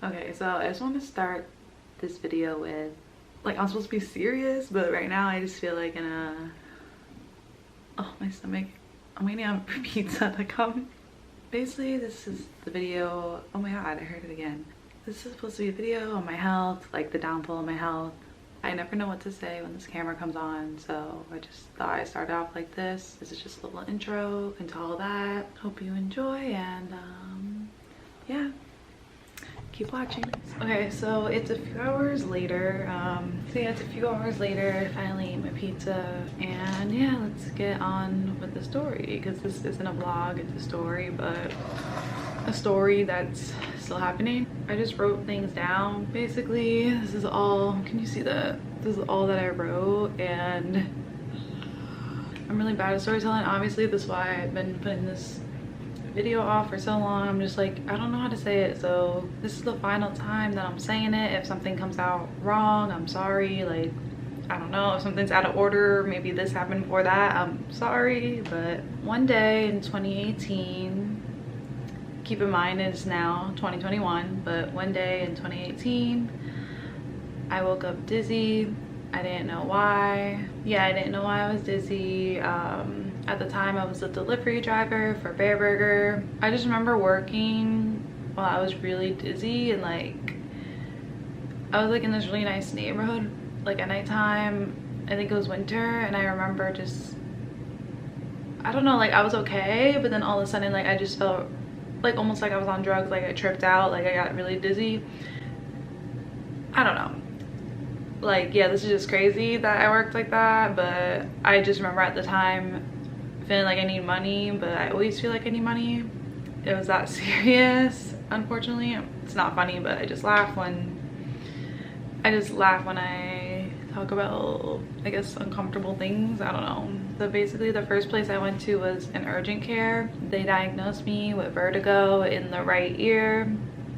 Okay, so I just want to start this video with, like, I'm supposed to be serious, but right now I just feel like in a, oh, my stomach, I'm waiting on pizza to come. Basically, this is the video, oh my god, I heard it again. This is supposed to be a video on my health, like the downfall of my health. I never know what to say when this camera comes on, so I just thought I'd start off like this. This is just a little intro into all that. Hope you enjoy, and yeah, keep watching. Okay, so it's a few hours later. I finally ate my pizza, and yeah, let's get on with the story, because this isn't a vlog, it's a story, but a story that's still happening. I just wrote things down. Basically, this is all, can you see that? This is all that I wrote, and I'm really bad at storytelling. Obviously, this is why I've been putting this video off for so long. I'm just like, I don't know how to say it, so this is the final time that I'm saying it. If something comes out wrong, I'm sorry. Like, I don't know, if something's out of order, maybe this happened before that, I'm sorry. But one day in 2018, keep in mind it's now 2021, but one day in 2018 I woke up dizzy. I didn't know why. Yeah, I didn't know why I was dizzy. At the time I was a delivery driver for Bear Burger. I just remember working while I was really dizzy, and like I was like in this really nice neighborhood, like at nighttime. I think it was winter, and I remember just, I don't know, like I was okay, but then all of a sudden like I just felt like almost like I was on drugs. Like I tripped out, like I got really dizzy. I don't know, like, yeah, this is just crazy that I worked like that. But I just remember at the time feeling like I need money, but I always feel like I need money. It was that serious. Unfortunately, it's not funny, but I just laugh when I talk about, I guess, uncomfortable things. I don't know. So basically the first place I went to was an urgent care. They diagnosed me with vertigo in the right ear.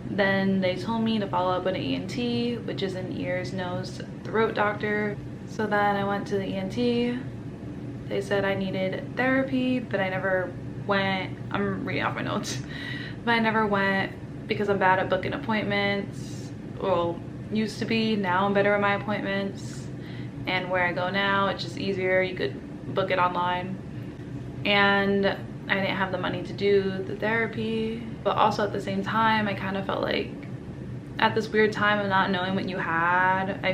Then they told me to follow up with an ENT, which is an ears, nose, throat doctor. So then I went to the ENT. They said I needed therapy, but I never went. I'm reading off my notes. But I never went because I'm bad at booking appointments. Well, used to be. Now I'm better at my appointments. And where I go now, it's just easier. You could book it online. And I didn't have the money to do the therapy. But also at the same time, I kind of felt like at this weird time of not knowing what you had, I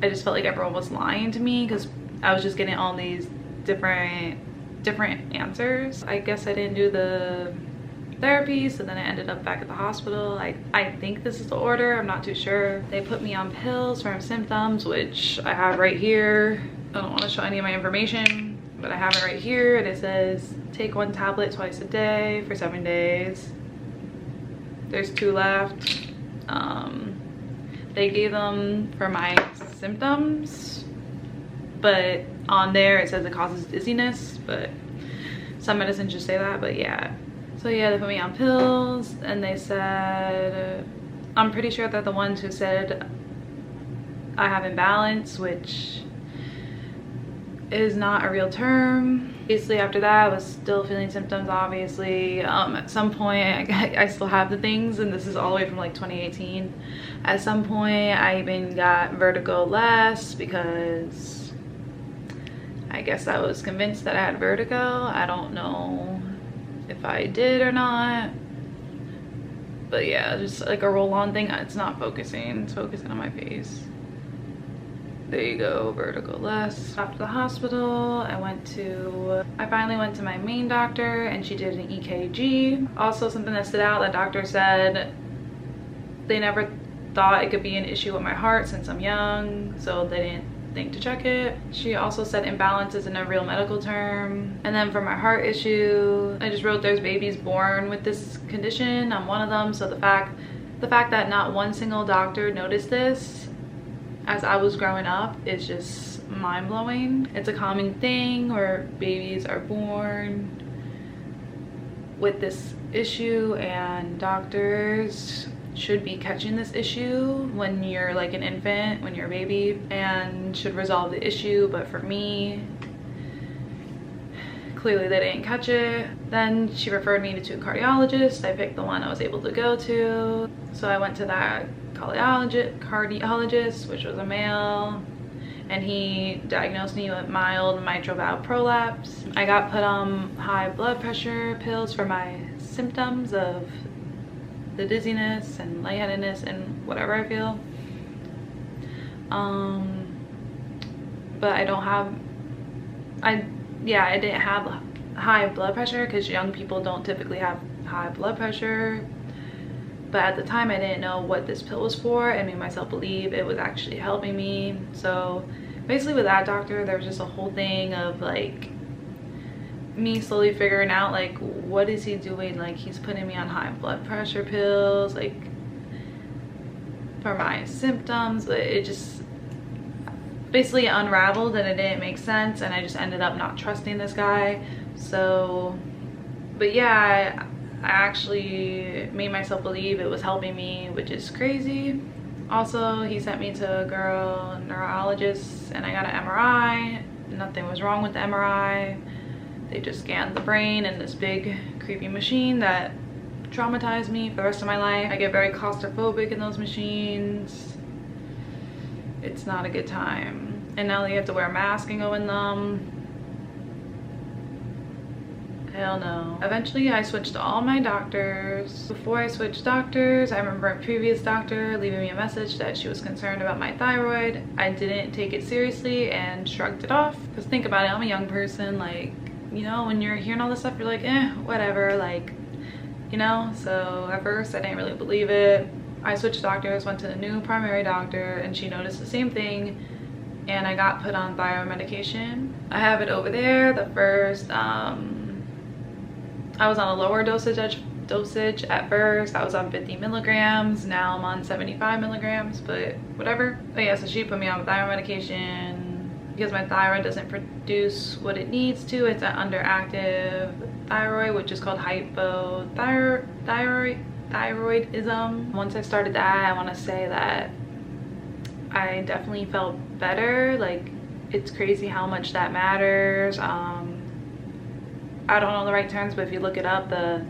just felt like everyone was lying to me, because I was just getting all these different answers. I guess I didn't do the therapy, so then I ended up back at the hospital. I think this is the order, I'm not too sure. They put me on pills for symptoms, which I have right here. I don't want to show any of my information, but I have it right here, and it says take 1 tablet twice a day for 7 days. There's 2 left. They gave them for my symptoms, but on there it says it causes dizziness, but some medicines just say that. But yeah, so yeah, they put me on pills, and they said, I'm pretty sure they're the ones who said I have imbalance, which is not a real term. Basically after that, I was still feeling symptoms, obviously. At some point, I still have the things, and this is all the way from like 2018. At some point, I even got vertigo less, because I guess I was convinced that I had vertigo. I don't know if I did or not. But yeah, just like a roll-on thing. It's not focusing, it's focusing on my face. There you go, vertigo less. After the hospital, I finally went to my main doctor, and she did an EKG. Also, something that stood out, that doctor said they never thought it could be an issue with my heart since I'm young, so they didn't think to check it. She also said imbalance isn't a real medical term. And then for my heart issue, I just wrote there's babies born with this condition. I'm one of them, so the fact that not one single doctor noticed this as I was growing up is just mind-blowing. It's a common thing where babies are born with this issue, and doctors should be catching this issue when you're like an infant, when you're a baby, and should resolve the issue. But for me, Clearly they didn't catch it. Then she referred me to two cardiologists. I picked the one I was able to go to. So I went to that cardiologist, which was a male, and he diagnosed me with mild mitral valve prolapse. I got put on high blood pressure pills for my symptoms of the dizziness and lightheadedness and whatever I feel. But I don't have, I didn't have high blood pressure because young people don't typically have high blood pressure. But at the time I didn't know what this pill was for and made myself believe it was actually helping me. So basically with that doctor, there was just a whole thing of like me slowly figuring out like, what is he doing? Like, he's putting me on high blood pressure pills like for my symptoms, but it just basically unraveled and it didn't make sense, and I just ended up not trusting this guy. So but yeah, I actually made myself believe it was helping me, which is crazy. Also, he sent me to a girl neurologist and I got an MRI. Nothing was wrong with the MRI. They just scanned the brain in this big creepy machine that traumatized me for the rest of my life. I get very claustrophobic in those machines. It's not a good time. And now you have to wear a mask and go in them. Hell no. Eventually I switched to all my doctors. Before I switched doctors, I remember a previous doctor leaving me a message that she was concerned about my thyroid. I didn't take it seriously and shrugged it off. Because think about it, I'm a young person, like, you know, when you're hearing all this stuff, you're like, whatever, like, you know. So at first I didn't really believe it. I switched doctors, went to the new primary doctor, and she noticed the same thing, and I got put on thyroid medication. I have it over there. The first I was on a lower dosage at first. I was on 50 milligrams. Now I'm on 75 milligrams, but whatever. But yeah, so she put me on thyroid medication because my thyroid doesn't produce what it needs to. It's an underactive thyroid, which is called hypothyroidism. Once I started that, I want to say that I definitely felt better. Like, it's crazy how much that matters. I don't know the right terms, but if you look it up, the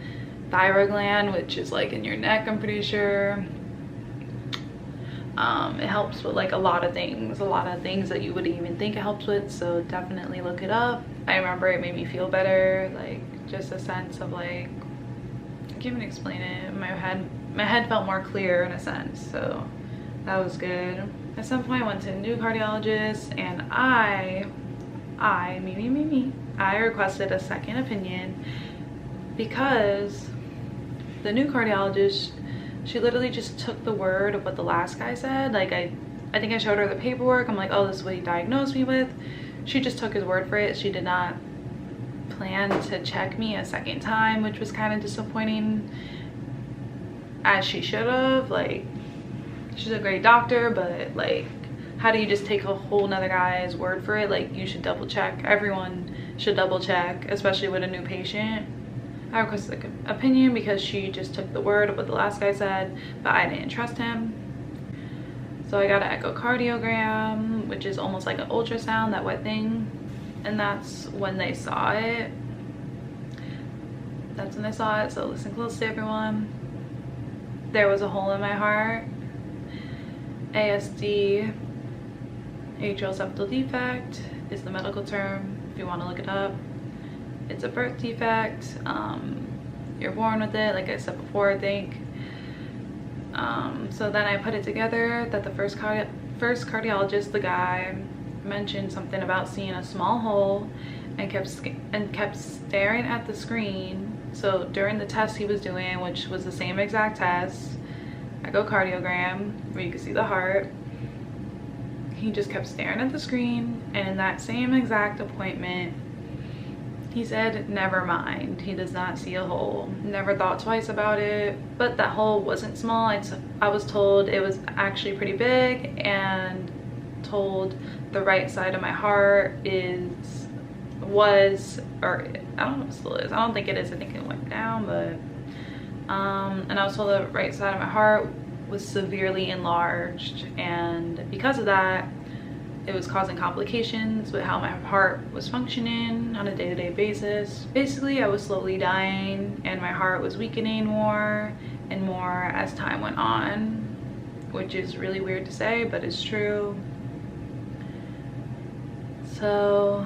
thyroid gland, which is like in your neck, I'm pretty sure, it helps with like a lot of things that you wouldn't even think it helps with. So definitely look it up. I remember it made me feel better, like just a sense of like, I can't even explain it. My head felt more clear in a sense, so that was good. At some point I went to a new cardiologist, and I requested a second opinion because the new cardiologist, she literally just took the word of what the last guy said. Like, I think I showed her the paperwork. I'm like, oh, this is what he diagnosed me with. She just took his word for it. She did not plan to check me a second time, which was kind of disappointing, as she should have. Like, she's a great doctor, but like, how do you just take a whole nother guy's word for it? Like, you should double check. Everyone should double check, especially with a new patient. I requested an opinion because she just took the word of what the last guy said, but I didn't trust him. So I got an echocardiogram, which is almost like an ultrasound, that wet thing. And that's when they saw it. That's when they saw it. So listen closely, everyone. There was a hole in my heart. ASD, atrial septal defect is the medical term if you want to look it up. It's a birth defect. You're born with it, like I said before, I think. So then I put it together that the first cardiologist, the guy, mentioned something about seeing a small hole and kept staring at the screen. So during the test he was doing, which was the same exact test, echocardiogram, where you can see the heart, he just kept staring at the screen. And in that same exact appointment, he said, never mind, he does not see a hole. Never thought twice about it. But that hole wasn't small. I was told it was actually pretty big, and told the right side of my heart or I don't know if it still is. I don't think it is. I think it went down, but and I was told the right side of my heart was severely enlarged, and because of that, it was causing complications with how my heart was functioning on a day-to-day basis. Basically, I was slowly dying and my heart was weakening more and more as time went on, which is really weird to say, but it's true. So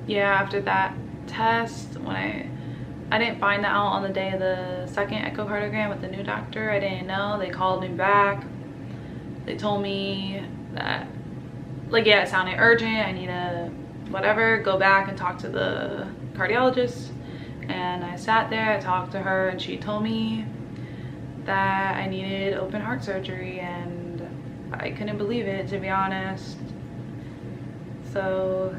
yeah, after that test, when I didn't find that out on the day of the second echocardiogram with the new doctor. I didn't know. They called me back. They told me that, like, yeah, it sounded urgent. I need to, whatever, go back and talk to the cardiologist. And I sat there, I talked to her, and she told me that I needed open heart surgery, and I couldn't believe it, to be honest. So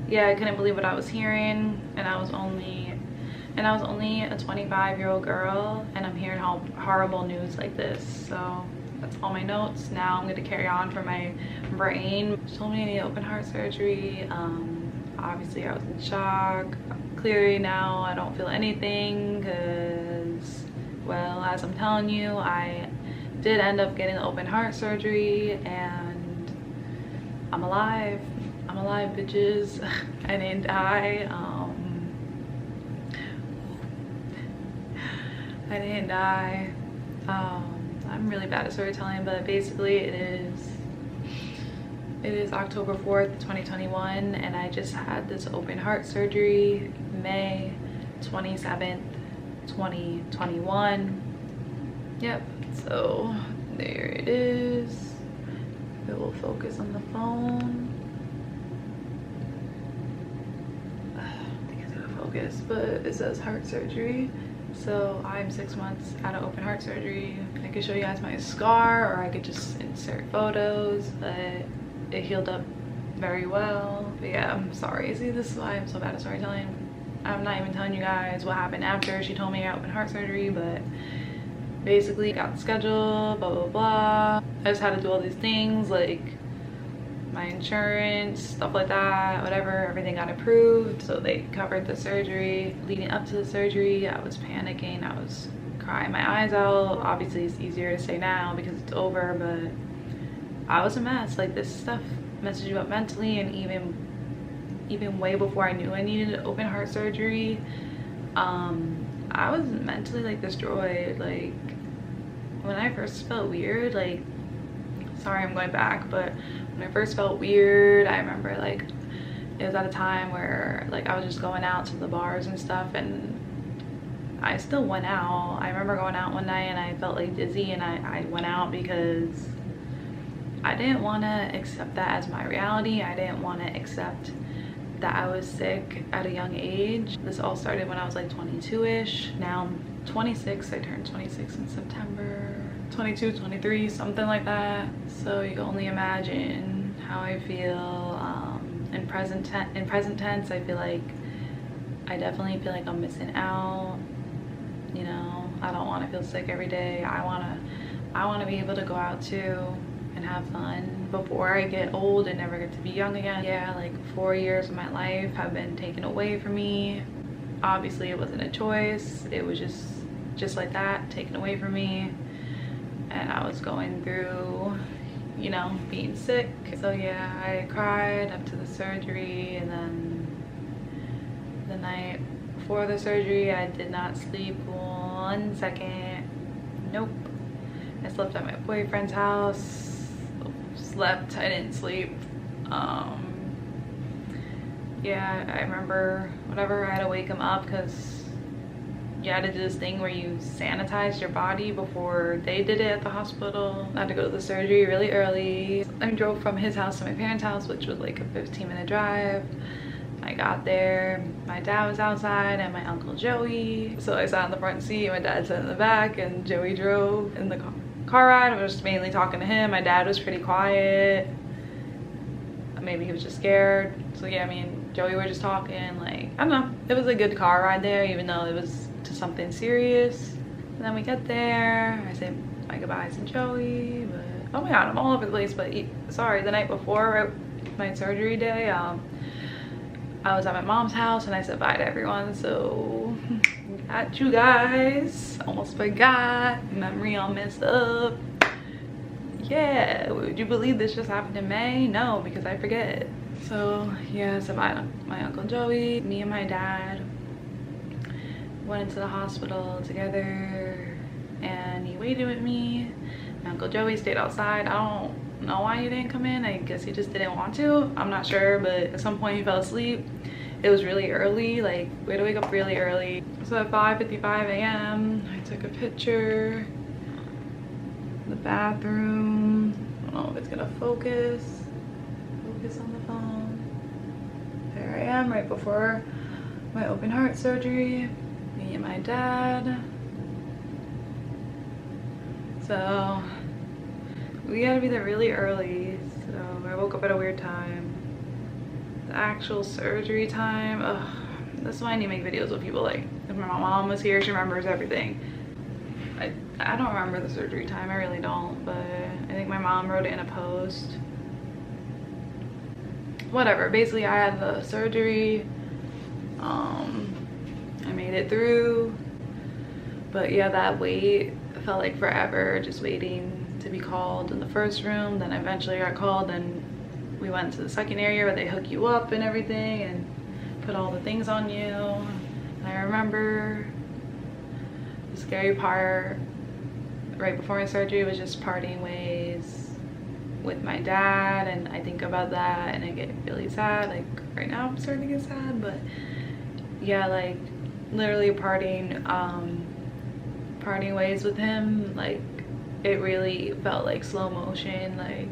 yeah, I couldn't believe what I was hearing, and I was only a 25-year-old girl, and I'm hearing horrible news like this. So that's all my notes. Now I'm going to carry on for my brain. She told me I need open heart surgery. Obviously I was in shock. Clearly now I don't feel anything because, well, as I'm telling you, I did end up getting the open heart surgery, and I'm alive. I'm alive, bitches. I didn't die. I didn't die. I'm really bad at storytelling, but basically it is October 4th, 2021, and I just had this open heart surgery May 27th, 2021. Yep, so there it is. It will focus on the phone. I think it's gonna focus, but it says heart surgery. So I'm 6 months out of open heart surgery. I could show you guys my scar, or I could just insert photos, but it healed up very well. But yeah, I'm sorry. See, this is why I'm so bad at storytelling. I'm not even telling you guys what happened after she told me I got open heart surgery, but basically got the schedule, blah blah blah. I just had to do all these things, like my insurance, stuff like that, whatever. Everything got approved, so they covered the surgery. Leading up to the surgery, I was panicking, I was crying my eyes out. Obviously it's easier to say now because it's over, but I was a mess. Like, this stuff messes you up mentally, and even way before I knew I needed open heart surgery, I was mentally like destroyed. Like, when I first felt weird, like, sorry I'm going back, but when I first felt weird, I remember, like, it was at a time where, like, I was just going out to the bars and stuff, and I still went out. I remember going out one night and I felt like dizzy, and I went out because I didn't want to accept that as my reality. I didn't want to accept that I was sick at a young age. This all started when I was like 22-ish. Now I'm 26. I turned 26 in September. 22, 23, something like that. So you can only imagine how I feel. In present tense, I feel like I definitely feel like I'm missing out. You know, I don't want to feel sick every day. I want to be able to go out too and have fun before I get old and never get to be young again. Yeah, like 4 years of my life have been taken away from me. Obviously it wasn't a choice. It was just like that, taken away from me. And I was going through, you know, being sick. So yeah, I cried up to the surgery, and then the night before the surgery I did not sleep 1 second. Nope. I slept at my boyfriend's house. I didn't sleep. Yeah, I remember whatever, I had to wake him up because you had to do this thing where you sanitize your body before they did it at the hospital. I had to go to the surgery really early. I drove from his house to my parents' house, which was like a 15-minute drive. I got there, my dad was outside and my uncle Joey. So I sat in the front seat, my dad sat in the back, and Joey drove. In the car ride, I was just mainly talking to him. My dad was pretty quiet. Maybe he was just scared. So yeah, me and Joey were just talking. Like, I don't know, it was a good car ride there, even though it was to something serious. And then we get there, I say my goodbyes to Joey, but oh my god, I'm all over the place. But sorry, the night before my surgery day, I was at my mom's house and I said bye to everyone. So got you guys, almost forgot, memory all messed up. yeah, would you believe this just happened in May? No, because I forget. So yeah, so my Uncle Joey, me and my dad went into the hospital together, and he waited with me. My Uncle Joey stayed outside. I don't know why he didn't come in. I guess he just didn't want to. I'm not sure, but at some point he fell asleep. It was really early, like we had to wake up really early. So at 5:55 a.m. I took a picture of the bathroom. I don't know if it's gonna focus on the phone. There I am right before my open heart surgery, me and my dad. So we had to be there really early, so I woke up at a weird time. The actual surgery time, ugh, that's why I need to make videos with people. Like if my mom was here, she remembers everything. I don't remember the surgery time, I really don't, but I think my mom wrote it in a post. Whatever, basically I had the surgery. I made it through, but yeah, that wait felt like forever, just waiting to be called in the first room. Then eventually I got called, and we went to the second area where they hook you up and everything and put all the things on you. And I remember the scary part right before my surgery was just parting ways with my dad, and I think about that and I get really sad. Like right now I'm starting to get sad, but yeah, like literally parting ways with him, like it really felt like slow motion. Like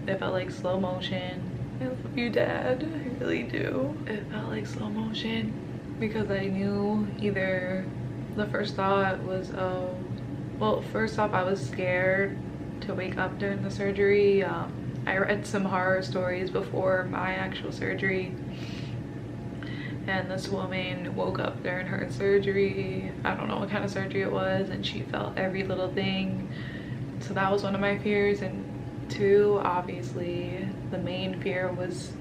it felt like slow motion. I love you, Dad, I really do. It felt like slow motion because I knew either the first thought was, oh, well, first off, I was scared to wake up during the surgery. I read some horror stories before my actual surgery, and this woman woke up during her surgery. I don't know what kind of surgery it was, and she felt every little thing. So that was one of my fears. And two, obviously the main fear was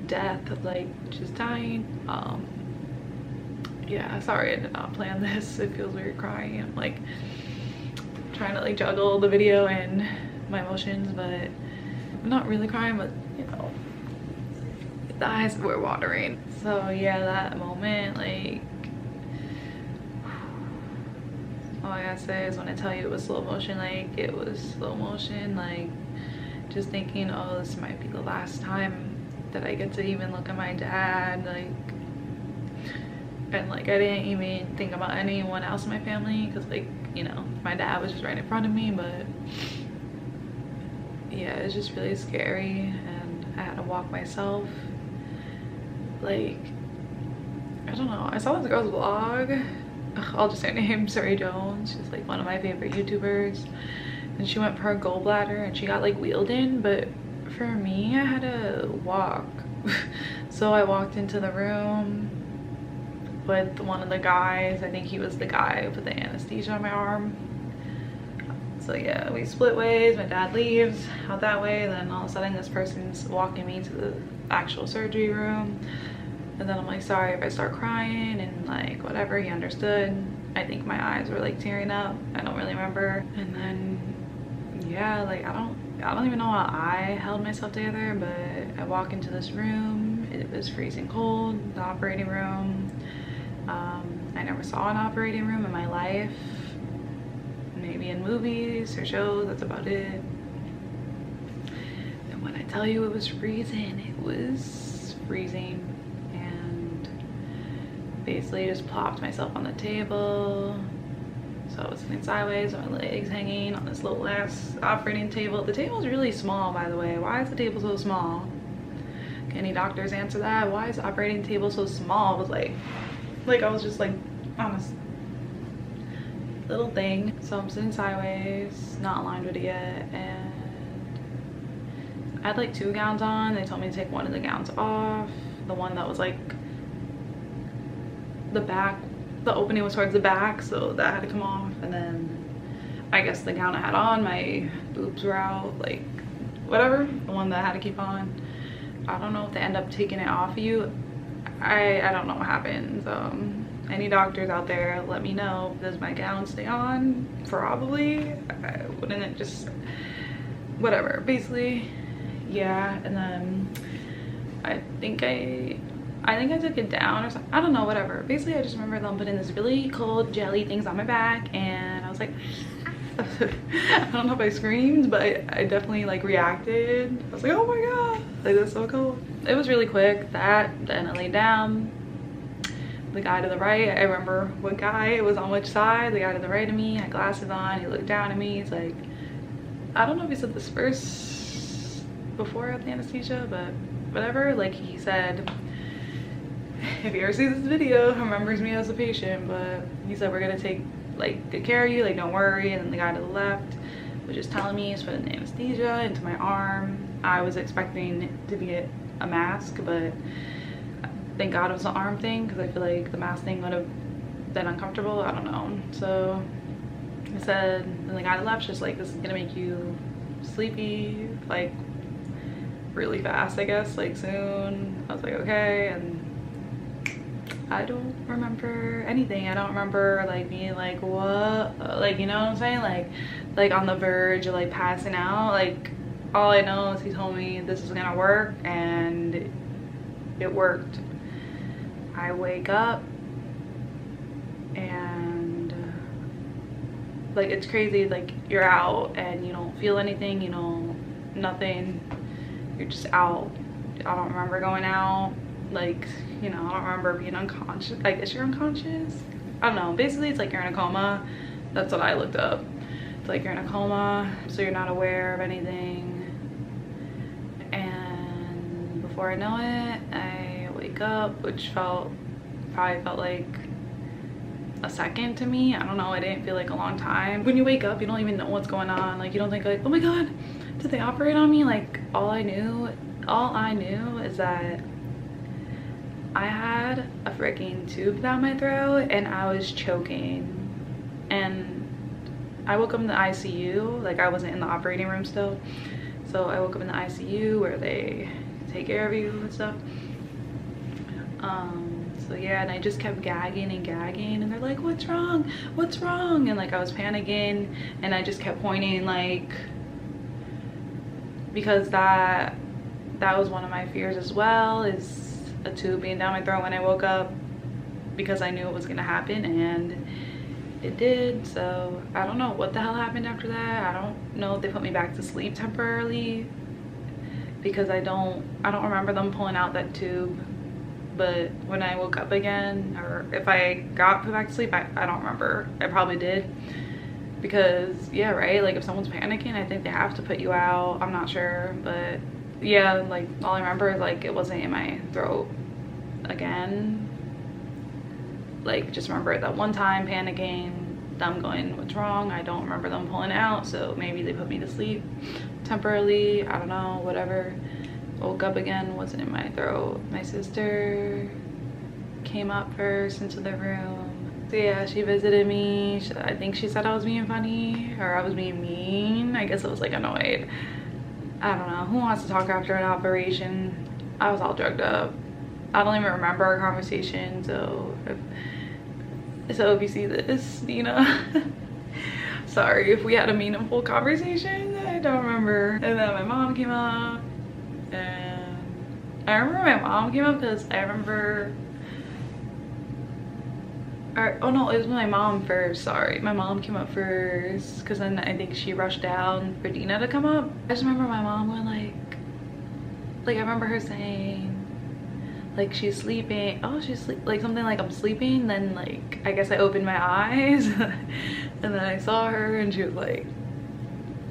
death, like just dying. Yeah, sorry I did not plan this. It feels weird crying. I'm like trying to like juggle the video and my emotions, but I'm not really crying, but you know, the eyes were watering. So yeah, that moment, like, all I gotta say is when I tell you it was slow motion, like it was slow motion. Like just thinking, oh, this might be the last time that I get to even look at my dad, like, and like I didn't even think about anyone else in my family because, like, you know, my dad was just right in front of me. But yeah, it's just really scary, and I had to walk myself. Like, I don't know, I saw this girl's vlog. I'll just say her name, Suri Jones. She's like one of my favorite YouTubers, and she went for her gallbladder and she got like wheeled in, but for me, I had to walk. So I walked into the room with one of the guys. I think he was the guy who put the anesthesia on my arm. So yeah, we split ways. My dad leaves out that way, then all of a sudden this person's walking me to the actual surgery room, and then I'm like, sorry if I start crying, and like whatever, he understood. I think my eyes were like tearing up, I don't really remember. And then yeah, like I don't even know how I held myself together, but I walk into this room. It was freezing cold, the operating room. I never saw an operating room in my life. Maybe in movies or shows, that's about it. And when I tell you it was freezing, it was freezing. And basically just plopped myself on the table. So I was sitting sideways with my legs hanging on this little ass operating table. The table's really small, by the way. Why is the table so small? Can any doctors answer that? Why is the operating table so small? It was like I was just like on a little thing. So I'm sitting sideways, not aligned with it yet, and I had like 2 gowns on. They told me to take one of the gowns off. The one that was like the back, the opening was towards the back, so that had to come off. And then I guess the gown I had on, my boobs were out, like whatever, the one that I had to keep on. I don't know if they end up taking it off of you. I don't know what happens. any doctors out there, let me know. Does my gown stay on? Probably. Wouldn't it just, whatever, basically. Yeah. And then I think I took it down or something. I don't know, whatever. Basically, I just remember them putting this really cold jelly things on my back, and I was like, I don't know if I screamed, but I definitely like reacted. I was like, oh my god, like that's so cool. It was really quick. Then I laid down. The guy to the right, I remember what guy was on which side. The guy to the right of me had glasses on. He looked down at me. He's like, I don't know if he said this first before I had the anesthesia, but whatever. Like, he said, if he ever sees this video, remembers me as a patient, but he said, we're gonna take like good care of you, like don't worry. And then the guy to the left was just telling me he's putting the anesthesia into my arm. I was expecting it to be a mask, but thank god it was an arm thing, because I feel like the mask thing would have been uncomfortable. I don't know. So he said, and the guy to the left's just like, this is gonna make you sleepy like really fast, I guess, like soon. I was like, okay. And I don't remember anything. I don't remember like being like, what, like, you know what I'm saying, like on the verge of like passing out. Like, all I know is he told me this is gonna work, and it worked. I wake up and like, it's crazy. Like, you're out and you don't feel anything, you know, nothing. You're just out. I don't remember going out. Like, you know, I don't remember being unconscious. I guess you're unconscious. I don't know. Basically, it's like you're in a coma. That's what I looked up. It's like you're in a coma, so you're not aware of anything. And before I know it, I wake up, which probably felt like a second to me. I don't know. It didn't feel like a long time. When you wake up, you don't even know what's going on. Like, you don't think like, oh my god, did they operate on me? Like, all I knew is that I had a freaking tube down my throat and I was choking. And I woke up in the ICU. Like, I wasn't in the operating room still, so I woke up in the ICU where they take care of you and stuff. So yeah, and I just kept gagging and gagging, and they're like, what's wrong, what's wrong? And like, I was panicking, and I just kept pointing, like, because that was one of my fears as well, is a tube being down my throat when I woke up, because I knew it was gonna happen, and it did. So I don't know what the hell happened after that. I don't know if they put me back to sleep temporarily, because I don't remember them pulling out that tube. But when I woke up again, or if I got put back to sleep, I don't remember. I probably did, because yeah, right, like if someone's panicking, I think they have to put you out. I'm not sure, but yeah, like all I remember is like it wasn't in my throat again. Like, just remember that one time panicking, them going, what's wrong? I don't remember them pulling out, so maybe they put me to sleep temporarily. I don't know, whatever. Woke up again, wasn't in my throat. My sister came up first into the room. So yeah, she visited me. I think she said I was being funny, or I was being mean. I guess I was like annoyed. I don't know. Who wants to talk after an operation? I was all drugged up. I don't even remember our conversation, so if you see this, you know, sorry if we had a meaningful conversation. I don't remember. And then my mom came up, and I remember my mom came up because I remember, oh no, it was my mom first. Sorry, my mom came up first, because then I think she rushed down for Dina to come up. I just remember my mom went like I remember her saying, like, she's sleeping. Oh, she's sleep, like something like, I'm sleeping. Then like, I guess I opened my eyes and then I saw her, and she was like,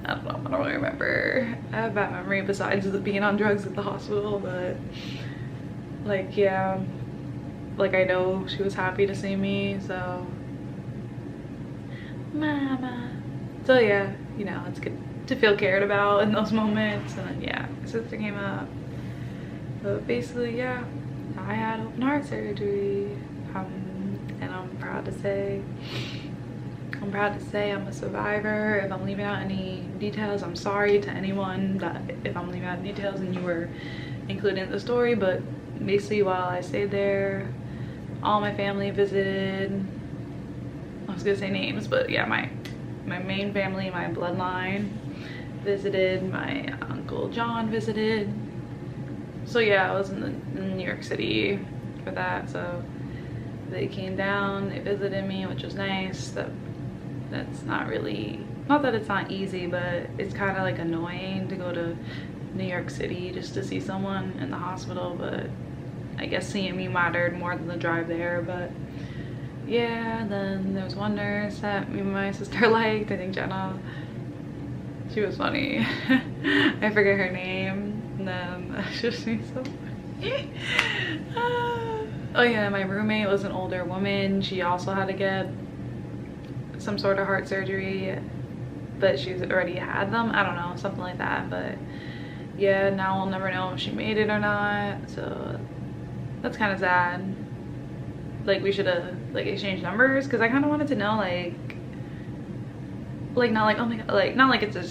I don't know, I don't really remember. I have a bad memory besides being on drugs at the hospital, but like, yeah, like I know she was happy to see me, so mama. So yeah, you know, it's good to feel cared about in those moments. And then yeah, my sister came up. But basically, yeah, I had open heart surgery, and I'm proud to say I'm a survivor. If I'm leaving out any details, I'm sorry to anyone that if I'm leaving out details and you were included in the story. But basically, while I stayed there, all my family visited. I was gonna say names, but yeah, my main family, my bloodline visited. My Uncle John visited. So yeah, I was in New York City for that. So they came down, they visited me, which was nice. That's not really, not that it's not easy, but it's kind of like annoying to go to New York City just to see someone in the hospital. But I guess seeing me mattered more than the drive there. But yeah, then there was one nurse that me and my sister liked, I think Jenna. She was funny. I forget her name. And then she was so funny. Oh yeah, my roommate was an older woman. She also had to get some sort of heart surgery, but she's already had them. I don't know, something like that. But yeah, now we'll never know if she made it or not. So that's kind of sad. Like we should have like exchanged numbers, because I kind of wanted to know like not like, oh my god, like not like it's a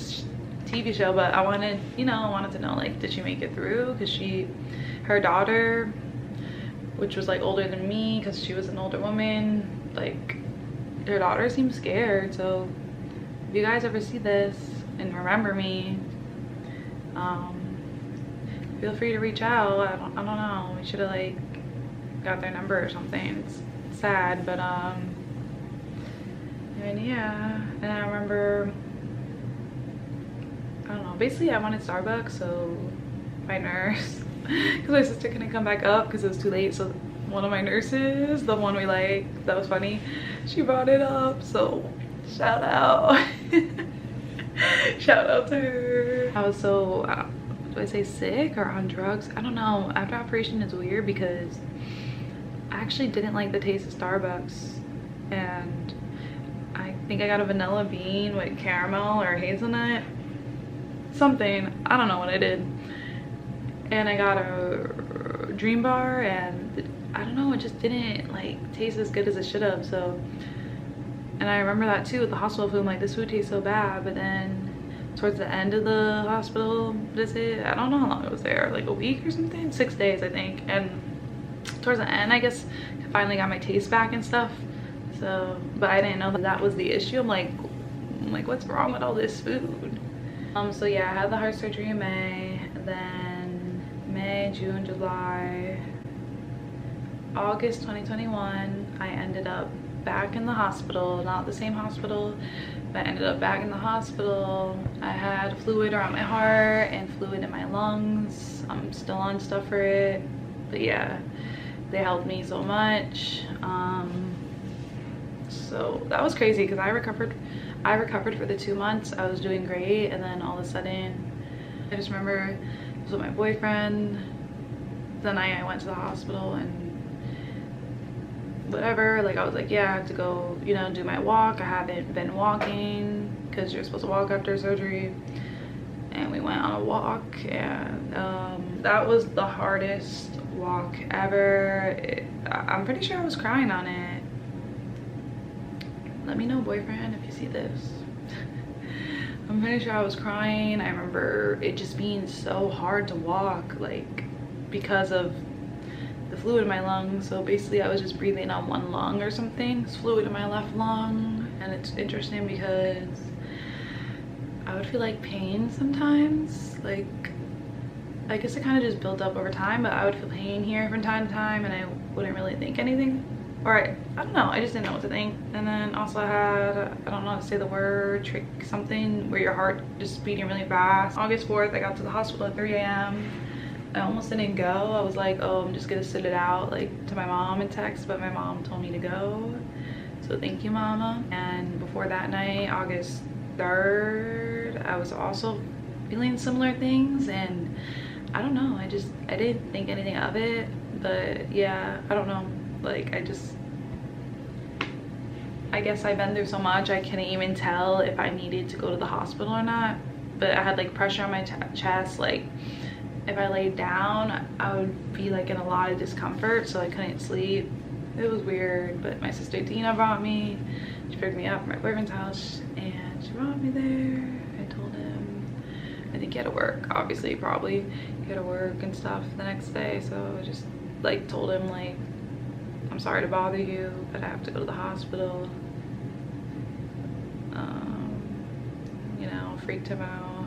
TV show, but I wanted, you know, I wanted to know like, did she make it through? Because her daughter, which was like older than me, because she was an older woman, like her daughter seemed scared. So if you guys ever see this and remember me, feel free to reach out. I don't know, we should have like got their number or something. It's sad, but and yeah. And I remember, I don't know, basically I wanted Starbucks, so my nurse, because my sister couldn't come back up because it was too late, so one of my nurses, the one we like, that was funny, she brought it up. So shout out. Shout out to her. I was so do I say sick or on drugs? I don't know. After operation is weird because I actually didn't like the taste of Starbucks, and I think I got a vanilla bean with caramel or hazelnut, something, I don't know what I did, and I got a dream bar, and I don't know, it just didn't like taste as good as it should have. So, and I remember that too with the hospital food, I'm like, this food tastes so bad. But then towards the end of the hospital visit, I don't know how long it was there, like a week or something, 6 days I think, and towards the end I guess I finally got my taste back and stuff. So, but I didn't know that was the issue. I'm like what's wrong with all this food? So yeah, I had the heart surgery in May, then May, June, July, August 2021 I ended up back in the hospital. Not the same hospital, but I ended up back in the hospital. I had fluid around my heart and fluid in my lungs. I'm still on stuff for it, but yeah, they helped me so much. So that was crazy because I recovered for the 2 months. I was doing great, and then all of a sudden, I just remember I was with my boyfriend the night I went to the hospital, and whatever, like I was like, yeah, I have to go, you know, do my walk. I haven't been walking because you're supposed to walk after surgery, and we went on a walk, and that was the hardest walk ever. I'm pretty sure I was crying on it. Let me know, boyfriend, if you see this. I'm pretty sure I was crying. I remember it just being so hard to walk, like because of the fluid in my lungs. So basically I was just breathing on one lung or something. It's fluid in my left lung. And it's interesting because I would feel like pain sometimes, like I guess it kind of just built up over time, but I would feel pain here from time to time, and I wouldn't really think anything, or I don't know, I just didn't know what to think. And then also I had, I don't know how to say the word, trick something where your heart just beating really fast. August 4th I got to the hospital at 3 a.m. I almost didn't go. I was like, oh, I'm just gonna sit it out, like to my mom and text, but my mom told me to go, so thank you, mama. And before that night, August 3rd, I was also feeling similar things, and I don't know, I didn't think anything of it. But yeah, I don't know, like I guess I've been through so much, I couldn't even tell if I needed to go to the hospital or not. But I had like pressure on my chest, like if I laid down I would be like in a lot of discomfort, so I couldn't sleep. It was weird. But my sister Dina brought me, she picked me up from my boyfriend's house, and she brought me there. I told him, I think he had to work, obviously, probably he had to work and stuff the next day, so I just like told him like I'm sorry to bother you, but I have to go to the hospital. You know, freaked him out.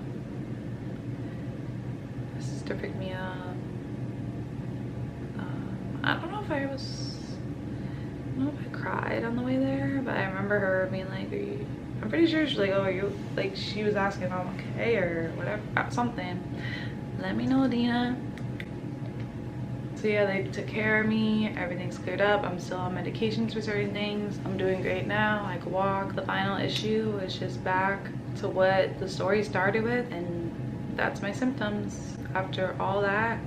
My sister picked me up. I don't know if I cried on the way there, but I remember her being like, I'm pretty sure she's like, oh, you, like, she was asking if I'm okay or whatever, something. Let me know, Dina. So yeah, they took care of me, everything's cleared up. I'm still on medications for certain things. I'm doing great now, I can walk. The final issue is just back to what the story started with, and that's my symptoms. After all that,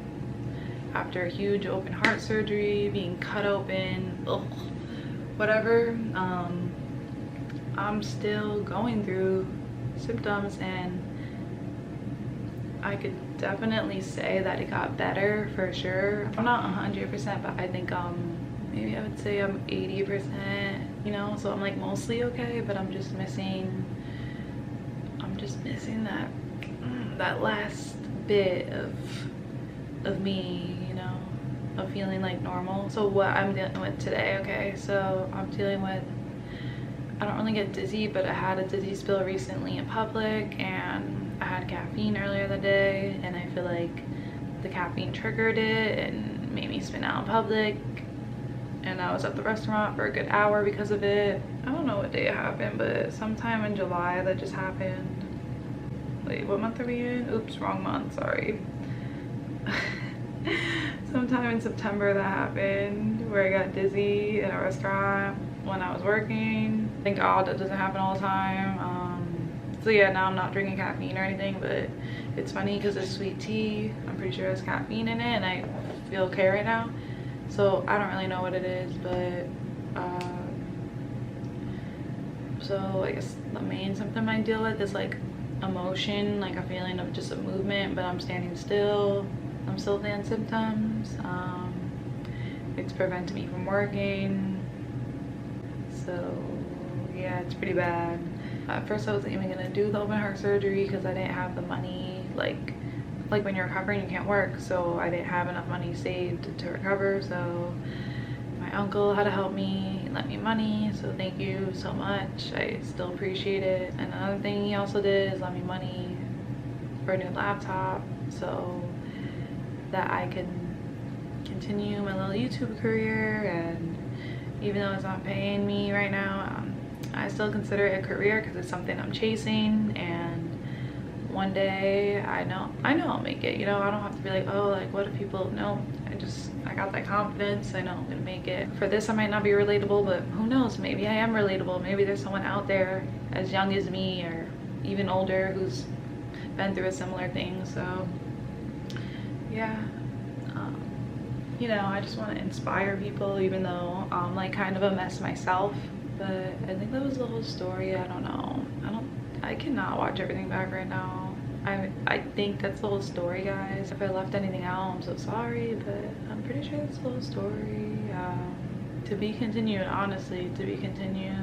after a huge open heart surgery, being cut open, ugh, whatever, I'm still going through symptoms, and I could definitely say that it got better for sure. I'm not 100%, but I think maybe I would say I'm 80%, you know, so I'm like mostly okay, but I'm just missing that last bit of me, you know, of feeling like normal. So what I'm dealing with today, okay, so I'm dealing with, I don't really get dizzy, but I had a dizzy spill recently in public, and I had caffeine earlier that day, and I feel like the caffeine triggered it and made me spin out in public, and I was at the restaurant for a good hour because of it. I don't know what day it happened, but sometime in July that just happened. Wait, what month are we in? Oops, wrong month, sorry. Sometime in September that happened, where I got dizzy in a restaurant when I was working. Thank God that doesn't happen all the time. So yeah, now I'm not drinking caffeine or anything, but it's funny because it's sweet tea. I'm pretty sure there's caffeine in it, and I feel okay right now. So I don't really know what it is, but so I guess the main symptom I deal with is like emotion, like a feeling of just a movement, but I'm standing still. I'm still feeling symptoms. It's preventing me from working. So yeah, it's pretty bad. At first I wasn't even gonna do the open heart surgery because I didn't have the money. Like when you're recovering, you can't work, so I didn't have enough money saved to recover. So my uncle had to help me, he lent me money, so thank you so much. I still appreciate it. And another thing he also did is lend me money for a new laptop so that I can continue my little YouTube career. And even though it's not paying me right now, I still consider it a career because it's something I'm chasing, and one day I know I'll make it, you know. I don't have to be like, oh, like what if people know. I got that confidence. I know I'm gonna make it. For this I might not be relatable, but who knows, maybe I am relatable. Maybe there's someone out there as young as me or even older who's been through a similar thing. So yeah, you know, I just want to inspire people, even though I'm like kind of a mess myself. But I think that was the whole story. I don't know, I cannot watch everything back right now. I think that's the whole story, guys. If I left anything out, I'm so sorry, but I'm pretty sure that's the whole story. To be continued, honestly, to be continued.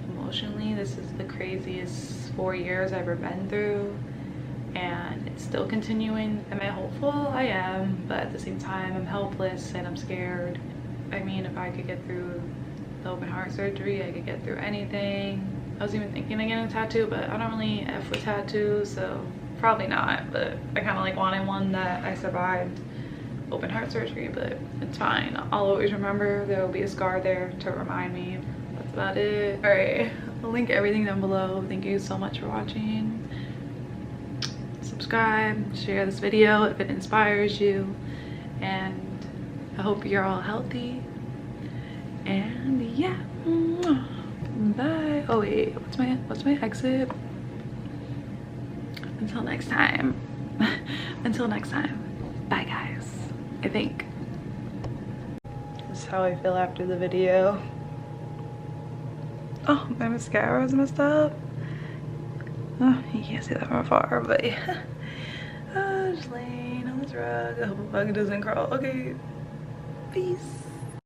Emotionally, this is the craziest 4 years I've ever been through, and it's still continuing. Am I hopeful? I am, but at the same time I'm helpless and I'm scared. I mean, if I could get through the open heart surgery, I could get through anything. I was even thinking of getting a tattoo, but I don't really F with tattoos, so probably not. But I kind of like wanted one that I survived open heart surgery, but it's fine. I'll always remember. There will be a scar there to remind me. That's about it. All right, I'll link everything down below. Thank you so much for watching. Subscribe, share this video if it inspires you, and I hope you're all healthy. And yeah, bye. Oh wait, what's my exit? Until next time. Until next time, bye guys. I think this is how I feel after the video. Oh, my mascara is messed up. Oh, you can't see that from afar, but yeah. Just laying on this rug. I hope a bug doesn't crawl. Okay, peace.